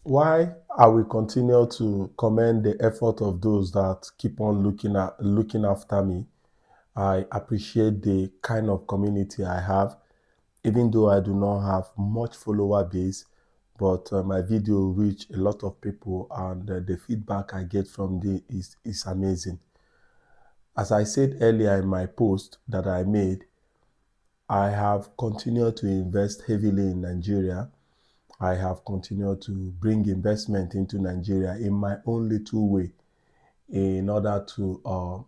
Why I will continue to commend the effort of those that keep on looking after me. I appreciate the kind of community I have, even though I do not have much follower base, but my video reach a lot of people, and the feedback I get from them is amazing. As I said earlier in my post that I made, I have continued to invest heavily in Nigeria. I have continued to bring investment into Nigeria in my own little way in order to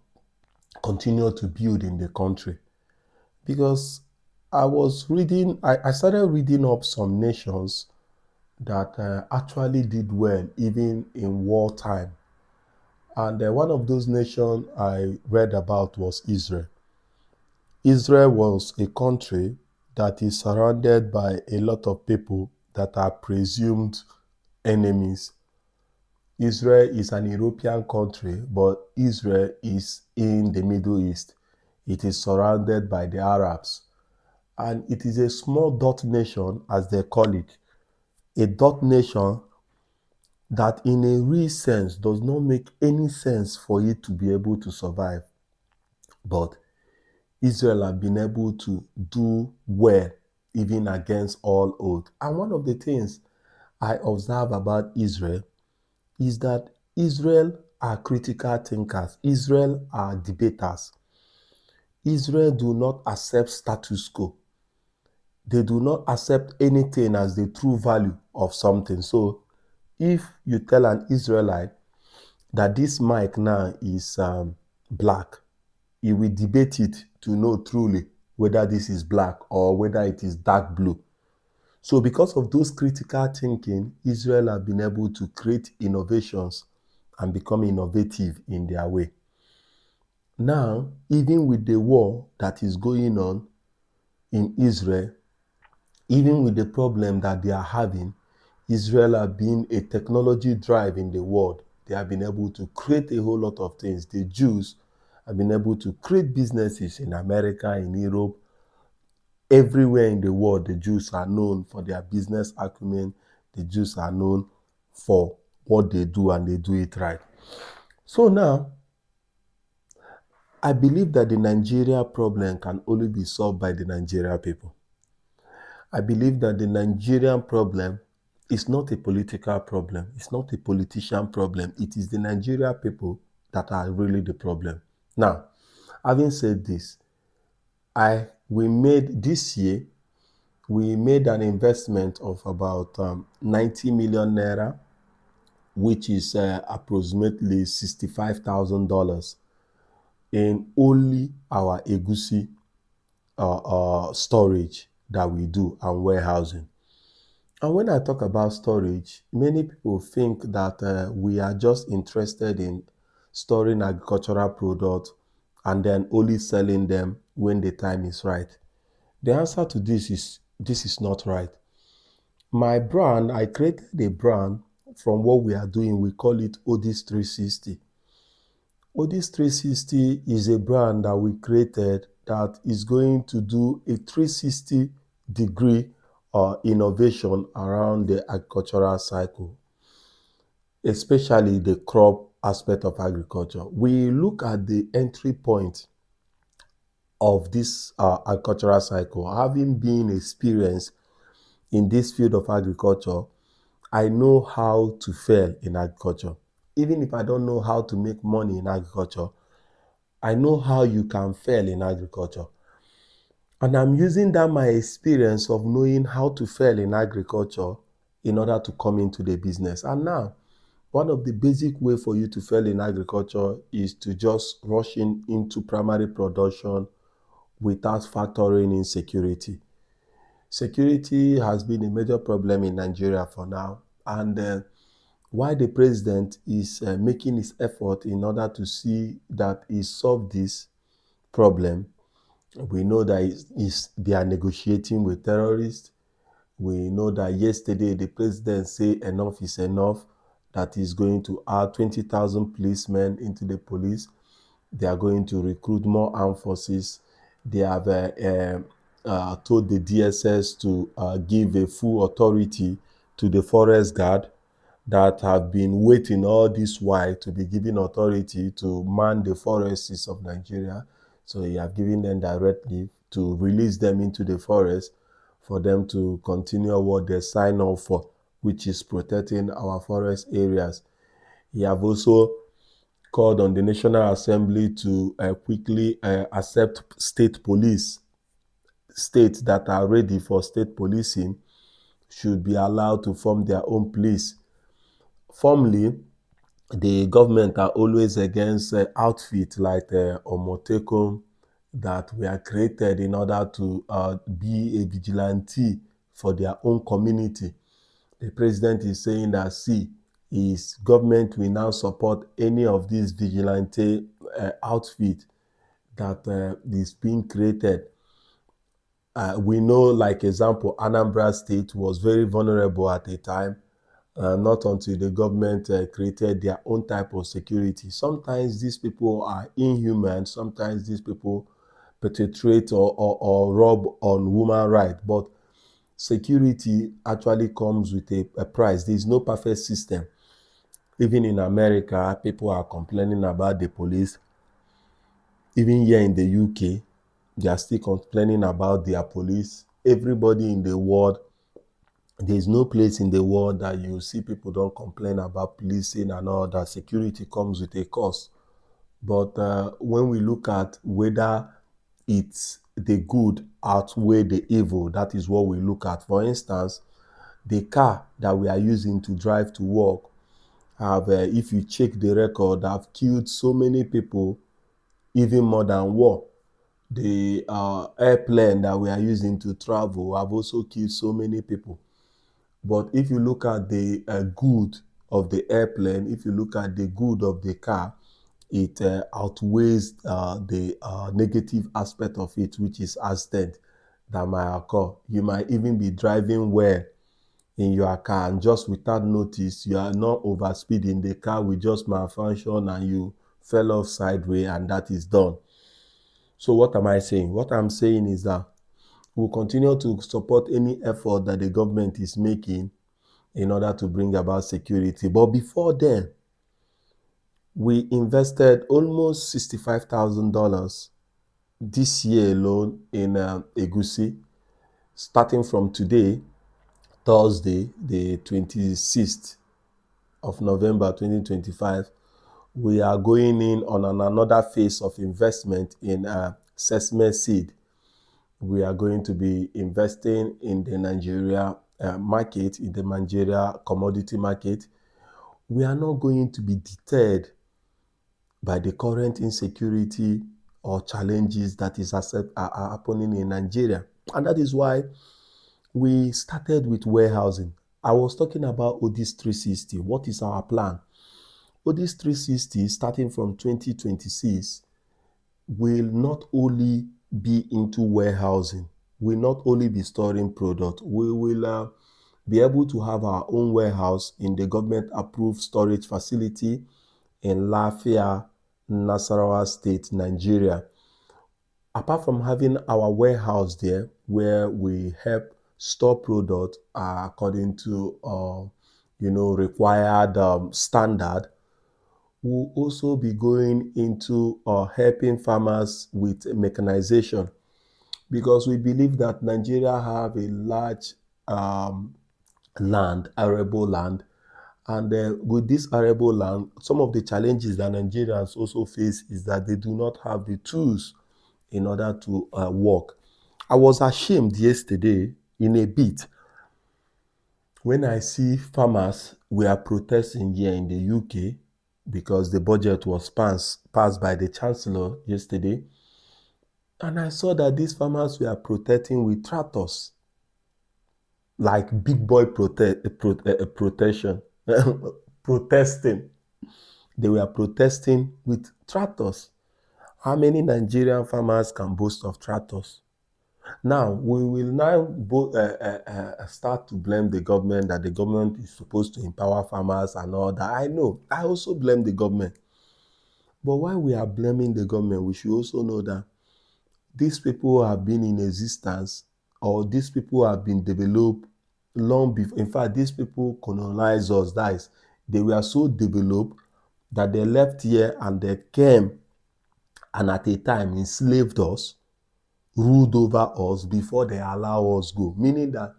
continue to build in the country. Because I started reading up some nations that actually did well even in wartime. And one of those nations I read about was Israel. Israel was a country that is surrounded by a lot of people that are presumed enemies. Israel is an European country, but Israel is in the Middle East. It is surrounded by the Arabs. And it is a small dot nation, as they call it, a dot nation that, in a real sense, does not make any sense for it to be able to survive. But Israel have been able to do well, even against all odds. And one of the things I observe about Israel is that Israel are critical thinkers. Israel are debaters. Israel do not accept status quo. They do not accept anything as the true value of something. So if you tell an Israelite that this mic now is black, he will debate it to know truly whether this is black or whether it is dark blue. So because of those critical thinking, Israel have been able to create innovations and become innovative in their way. Now, even with the war that is going on in Israel, even with the problem that they are having, Israel have been a technology drive in the world. They have been able to create a whole lot of things. The Jews have been able to create businesses in America, in Europe, everywhere in the world. The Jews are known for their business acumen. The Jews are known for what they do, and they do it right. So now, I believe that the Nigeria problem can only be solved by the Nigeria people. I believe that the Nigerian problem is not a political problem. It's not a politician problem. It is the Nigeria people that are really the problem. Now, having said this, we made this year, we made an investment of about 90 million naira, which is approximately $65,000 in only our Igusi storage that we do and warehousing. And when I talk about storage, many people think that we are just interested in storing agricultural products and then only selling them when the time is right. The answer to this is not right. My brand, I created a brand from what we are doing. We call it Odis 360. Odis 360 is a brand that we created that is going to do a 360-degree innovation around the agricultural cycle, especially the crop aspect of agriculture. We look at the entry point of this agricultural cycle. Having been experienced in this field of agriculture, I know how to fail in agriculture. Even if I don't know how to make money in agriculture, I know how you can fail in agriculture. And I'm using that my experience of knowing how to fail in agriculture in order to come into the business. And now, one of the basic way for you to fail in agriculture is to just rush into primary production without factoring in security. Security has been a major problem in Nigeria for now. And why the president is making his effort in order to see that he solve this problem. We know that they are negotiating with terrorists. We know that yesterday the president said enough is enough, that he's going to add 20,000 policemen into the police. They are going to recruit more armed forces. They have told the DSS to give a full authority to the forest guard. that have been waiting all this while to be given authority to man the forests of Nigeria. So he have given them direct leave to release them into the forest for them to continue what they sign up for, which is protecting our forest areas. He have also called on the National Assembly to quickly accept state police. States that are ready for state policing should be allowed to form their own police. Formally, the government are always against outfits like Omotekum that were created in order to be a vigilante for their own community. The president is saying that, see, his government will now support any of these vigilante outfit that is being created. We know, like example, Anambra State was very vulnerable at a time, not until the government created their own type of security. Sometimes these people are inhuman, sometimes these people perpetrate or rob on human rights, but security actually comes with a price. There is no perfect system. Even in America, people are complaining about the police. Even here in the UK, they are still complaining about their police. Everybody in the world, there is no place in the world that you see people don't complain about policing and all that. Security comes with a cost. But when we look at whether it's the good outweigh the evil, that is what we look at. For instance, the car that we are using to drive to work have, if you check the record, have killed so many people, even more than war. The airplane that we are using to travel have also killed so many people. But if you look at the good of the airplane, if you look at the good of the car, it outweighs the negative aspect of it, which is accident that might occur. You might even be driving well in your car, and just without notice, you are not overspeeding. The car will just malfunction and you fell off sideways, and that is done. So what am I saying? What I'm saying is that we'll continue to support any effort that the government is making in order to bring about security. But before then, we invested almost $65,000 this year alone in Igusi. Starting from today, Thursday, the 26th of November 2025, we are going in on another phase of investment in sesame seed. We are going to be investing in the Nigeria market, in the Nigeria commodity market. We are not going to be deterred by the current insecurity or challenges that are happening in Nigeria. And that is why we started with warehousing. I was talking about Odis 360. What is our plan? Odis 360, starting from 2026, will not only be into warehousing, will not only be storing product. We will be able to have our own warehouse in the government-approved storage facility in Lafia, Nasarawa State, Nigeria. Apart from having our warehouse there where we help store product according to required standard, we'll also be going into helping farmers with mechanization, because we believe that Nigeria have a large arable land. And with this arable land, some of the challenges that Nigerians also face is that they do not have the tools in order to work. I was ashamed yesterday in a bit when I see farmers were protesting here in the UK because the budget was passed by the Chancellor yesterday. And I saw that these farmers were protesting with tractors, like big boy protection, protesting. They were protesting with tractors. How many Nigerian farmers can boast of tractors? Now, we will now start to blame the government, that the government is supposed to empower farmers and all that. I know. I also blame the government. But while we are blaming the government, we should also know that these people have been in existence, or these people have been developed long before. In fact, these people colonized us. That is, they were so developed that they left here and they came and at a time enslaved us, ruled over us before they allow us go. Meaning that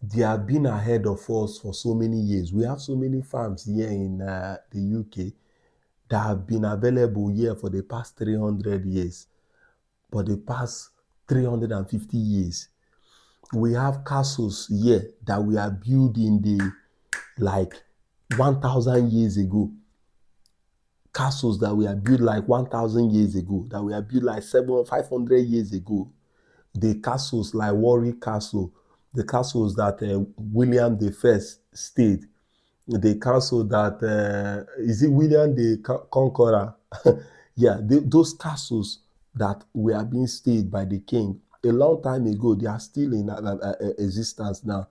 they have been ahead of us for so many years. We have so many farms here in the UK that have been available here for the past 300 years, for the past 350 years. We have castles here that we are built in the like 1,000 years ago. Castles that we are built like 1,000 years ago, that we are built like 500 years ago. The castles like Warwick Castle, the castles that William the First stayed, the castle that is it William the Conqueror? Yeah, those castles that were being stayed by the king a long time ago, they are still in existence now.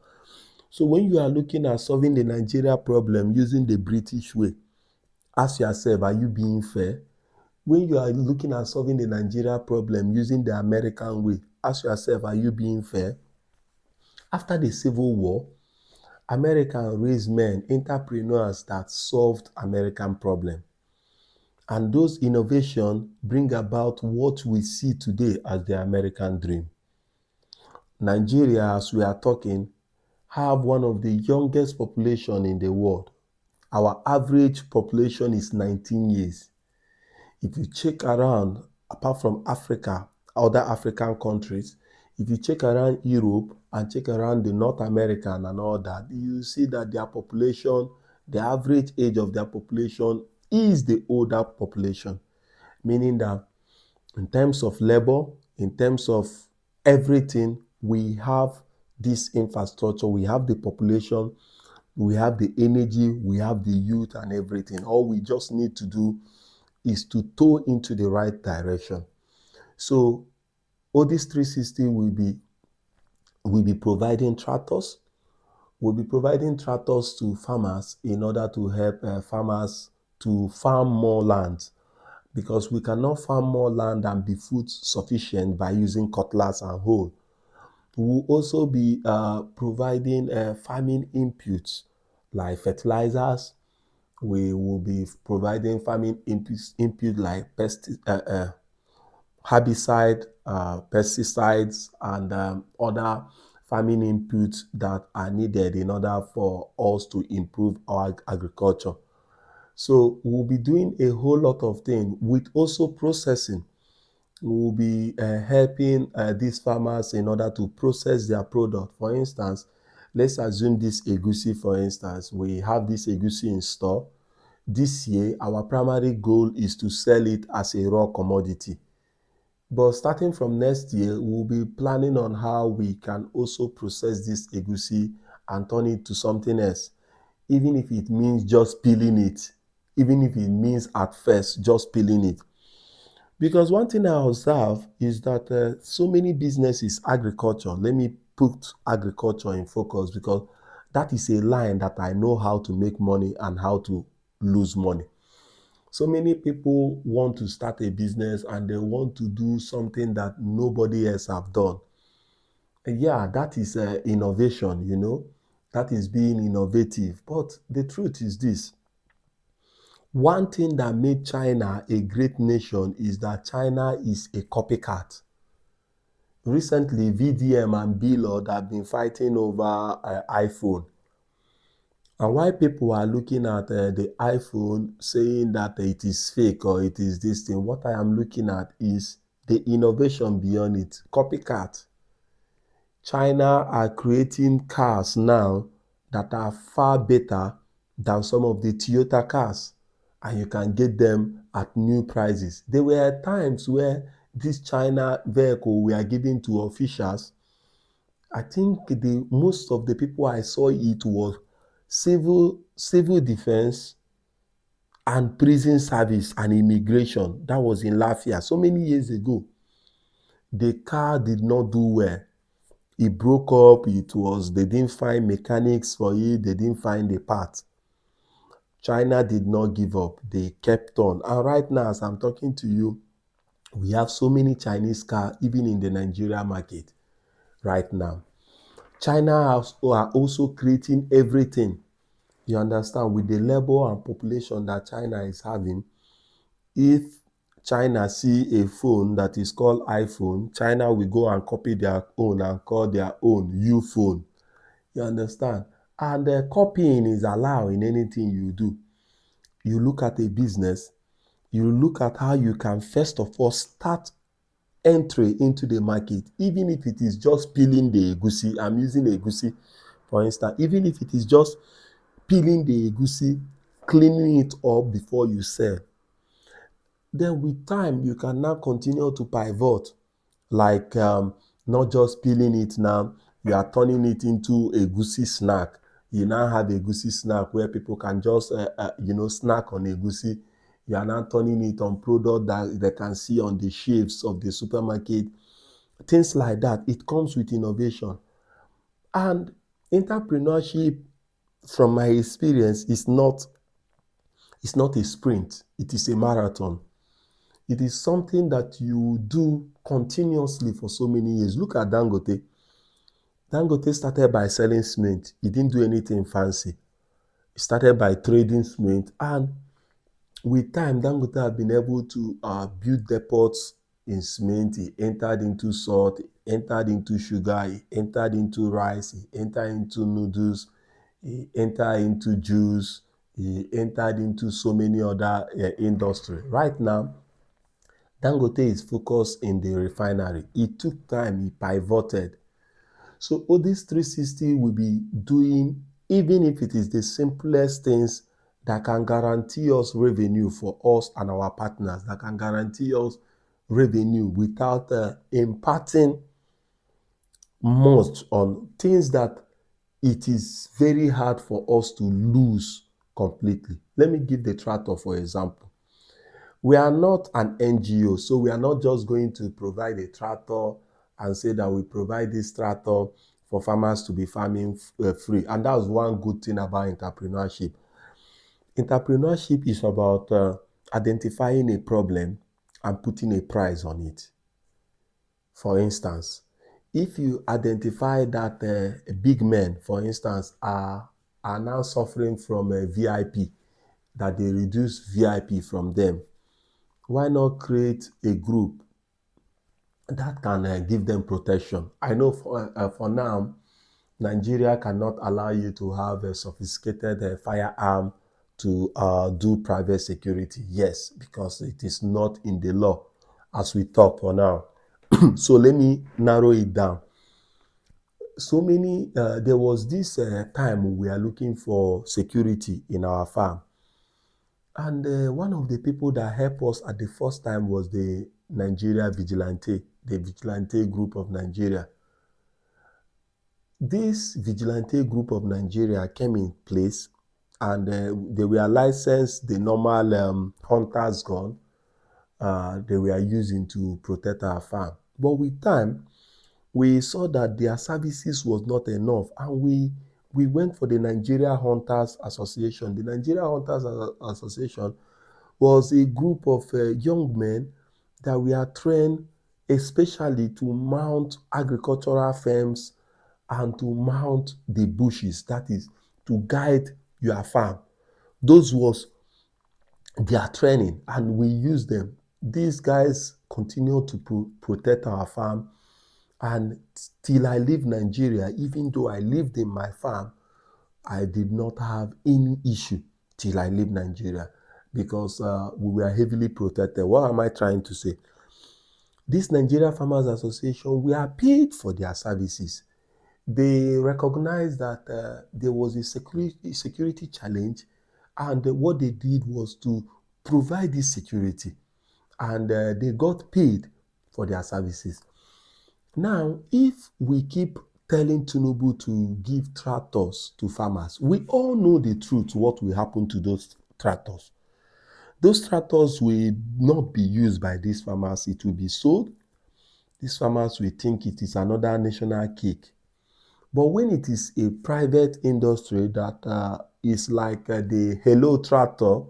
So when you are looking at solving the Nigeria problem using the British way, ask yourself, are you being fair? When you are looking at solving the Nigeria problem using the American way, ask yourself, are you being fair? After the Civil War, America raised men, entrepreneurs that solved American problem. And those innovations bring about what we see today as the American dream. Nigeria, as we are talking, have one of the youngest population in the world. Our average population is 19 years. If you check around, apart from Africa, other African countries, if you check around Europe and check around the North American and all that, you see that their population, the average age of their population is the older population. Meaning that in terms of labor, in terms of everything, we have this infrastructure, we have the population, we have the energy, we have the youth and everything. All we just need to do is to tow into the right direction. So Odis 360 will be providing tractors. We'll be providing tractors to farmers in order to help farmers to farm more land, because we cannot farm more land and be food sufficient by using cutlass and hoe. We'll also be providing farming inputs like fertilizers. We will be providing farming input like herbicide, pesticides, and other farming inputs that are needed in order for us to improve our agriculture. So we'll be doing a whole lot of things with also processing. We'll be helping these farmers in order to process their product. For instance, let's assume this Igusi, for instance. We have this Igusi in store. This year, our primary goal is to sell it as a raw commodity. But starting from next year, we'll be planning on how we can also process this Igusi and turn it to something else, even if it means just peeling it, even if it means at first just peeling it. Because one thing I observe is that so many businesses, agriculture, let me put agriculture in focus because that is a line that I know how to make money and how to lose money. So many people want to start a business and they want to do something that nobody else have done. And yeah, that is innovation, that is being innovative. But the truth is this. One thing that made China a great nation is that China is a copycat. Recently, VDM and Billard have been fighting over iPhone. And why people are looking at the iPhone saying that it is fake or it is this thing, what I am looking at is the innovation beyond it. Copycat. China are creating cars now that are far better than some of the Toyota cars, and you can get them at new prices. There were times where this China vehicle were given to officials. I think the most of the people I saw it was civil defense and prison service and immigration. That was in Lafayette so many years ago. The car did not do well. It broke up. They didn't find mechanics for it. They didn't find the parts. China did not give up. They kept on. And right now, as I'm talking to you, we have so many Chinese cars, even in the Nigeria market right now. Are also creating everything. You understand? With the level and population that China is having, if China see a phone that is called iPhone, China will go and copy their own and call their own U phone. You understand? And copying is allowed in anything you do. You look at a business, you look at how you can first of all start entry into the market, even if it is just peeling the egusi. I'm using egusi for instance. Even if it is just peeling the egusi, cleaning it up before you sell, then with time you can now continue to pivot, like not just peeling it now, you are turning it into a egusi snack. You now have a egusi snack where people can just snack on egusi. You are now turning it on product that they can see on the shelves of the supermarket. Things like that. It comes with innovation. And entrepreneurship, from my experience, is not a sprint. It is a marathon. It is something that you do continuously for so many years. Look at Dangote. Dangote started by selling cement. He didn't do anything fancy. He started by trading cement, and with time, Dangote have been able to build depots in cement. He entered into salt, he entered into sugar, he entered into rice, he entered into noodles, he entered into juice, he entered into so many other industry. Right now, Dangote is focused in the refinery. It took time, he pivoted. So all these 360 will be doing, even if it is the simplest things that can guarantee us revenue for us and our partners, that can guarantee us revenue without imparting much on things that it is very hard for us to lose completely. Let me give the tractor for example. We are not an NGO, so we are not just going to provide a tractor and say that we provide this tractor for farmers to be farming free. And that's one good thing about entrepreneurship. Entrepreneurship is about identifying a problem and putting a price on it. For instance, if you identify that big men, for instance, are now suffering from a VIP, that they reduce VIP from them, why not create a group that can give them protection? I know for now, Nigeria cannot allow you to have a sophisticated firearm to do private security. Yes, because it is not in the law as we talk for now. So let me narrow it down. There was this time we are looking for security in our farm. And one of the people that helped us at the first time was the the vigilante group of Nigeria. This vigilante group of Nigeria came in place, and they were licensed the normal hunter's gun they were using to protect our farm. But with time, we saw that their services was not enough, and we went for the Nigeria Hunters Association. The Nigeria Hunters Association was a group of young men that were trained especially to mount agricultural firms and to mount the bushes, that is, to guide your farm. Those was their training, and we used them. These guys continue to protect our farm, and till I leave Nigeria, even though I lived in my farm, I did not have any issue till I leave Nigeria, because we were heavily protected. What am I trying to say? This Nigeria Farmers Association, we are paid for their services. They recognized that there was a security challenge, and what they did was to provide this security, and they got paid for their services. Now, if we keep telling Tinubu to give tractors to farmers, we all know the truth, what will happen to those tractors. Those tractors will not be used by these farmers. It will be sold. These farmers will think it is another national cake. But when it is a private industry that is like the Hello tractor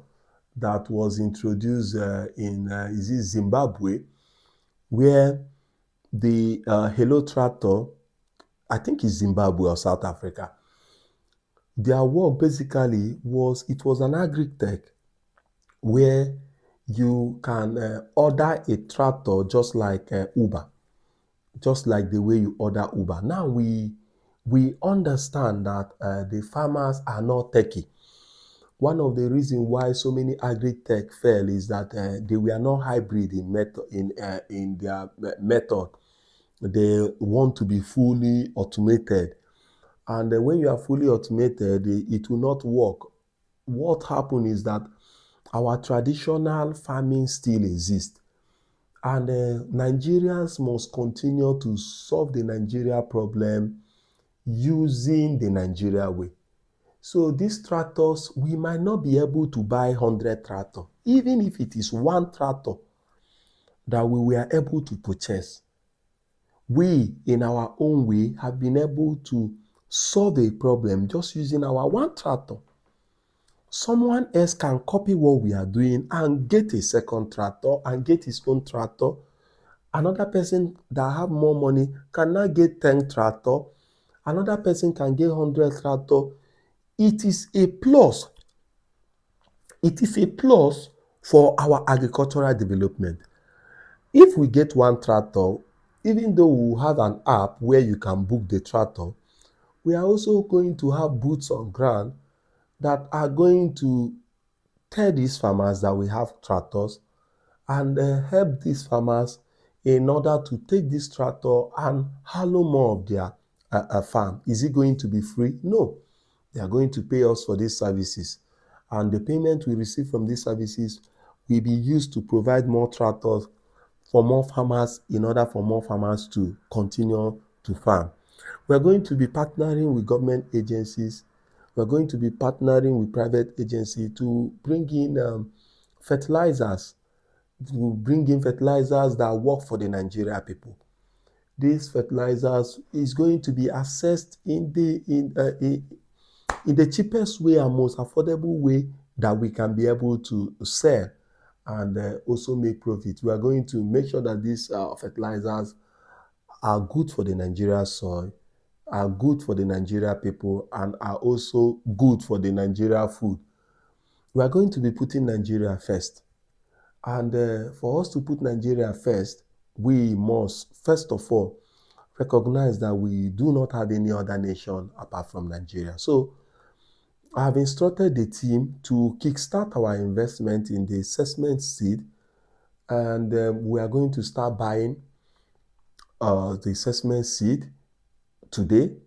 that was introduced in is it Zimbabwe, where the Hello tractor I think it's Zimbabwe or South Africa. Their work basically was an agri-tech where you can order a tractor just like Uber, just like the way you order Uber. Now we understand that the farmers are not techie. One of the reasons why so many agri-tech fail is that they were not hybrid in their method. They want to be fully automated, and when you are fully automated, it will not work. What happened is that our traditional farming still exists, and Nigerians must continue to solve the Nigeria problem using the Nigeria way. So these tractors, we might not be able to buy 100 tractors, even if it is one tractor that we were able to purchase. We, in our own way, have been able to solve a problem just using our one tractor. Someone else can copy what we are doing and get a second tractor and get his own tractor. Another person that have more money can now get 10 tractor. Another person can get 100 tractor. It is a plus. It is a plus for our agricultural development. If we get one tractor, even though we have an app where you can book the tractor, we are also going to have boots on ground that are going to tell these farmers that we have tractors and help these farmers in order to take this tractor and hallow more of their farm. Is it going to be free? No. They are going to pay us for these services. And the payment we receive from these services will be used to provide more tractors for more farmers in order for more farmers to continue to farm. We are going to be partnering with government agencies. We are going to be partnering with private agencies to bring in fertilizers, that work for the Nigeria people. These fertilizers is going to be accessed in the cheapest way and most affordable way that we can be able to sell and also make profit. We are going to make sure that these fertilizers are good for the Nigeria soil, are good for the Nigeria people, and are also good for the Nigeria food. We are going to be putting Nigeria first. And for us to put Nigeria first, we must, first of all, recognize that we do not have any other nation apart from Nigeria. So I have instructed the team to kickstart our investment in the assessment seed, and we are going to start buying the assessment seed today.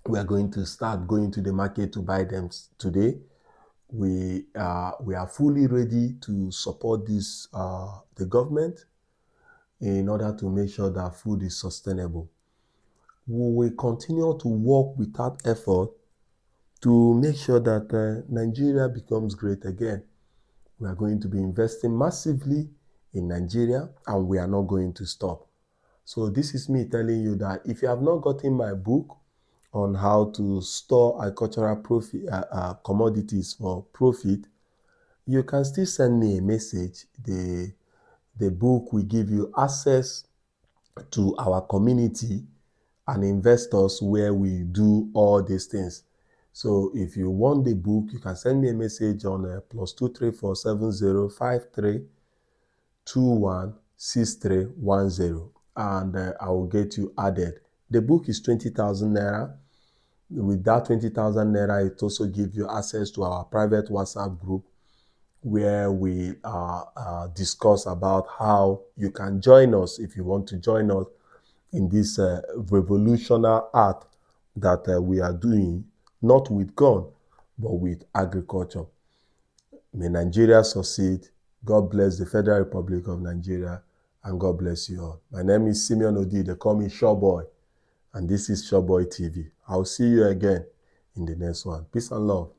We are going to start going to the market to buy them today. We are fully ready to support this the government in order to make sure that food is sustainable. We will continue to work without effort to make sure that Nigeria becomes great again. We are going to be investing massively in Nigeria, and we are not going to stop. So this is me telling you that if you have not gotten my book on how to store agricultural commodities for profit, you can still send me a message. The book will give you access to our community and investors where we do all these things. So if you want the book, you can send me a message on +2347053216310, and I will get you added. The book is 20,000 naira. With that 20,000 naira, it also gives you access to our private WhatsApp group where we discuss about how you can join us if you want to join us in this revolutionary art that we are doing, not with gun, but with agriculture. May Nigeria succeed. God bless the Federal Republic of Nigeria, and God bless you all. My name is Simeon Odi. They call me Showboy, and this is Showboy TV. I'll see you again in the next one. Peace and love.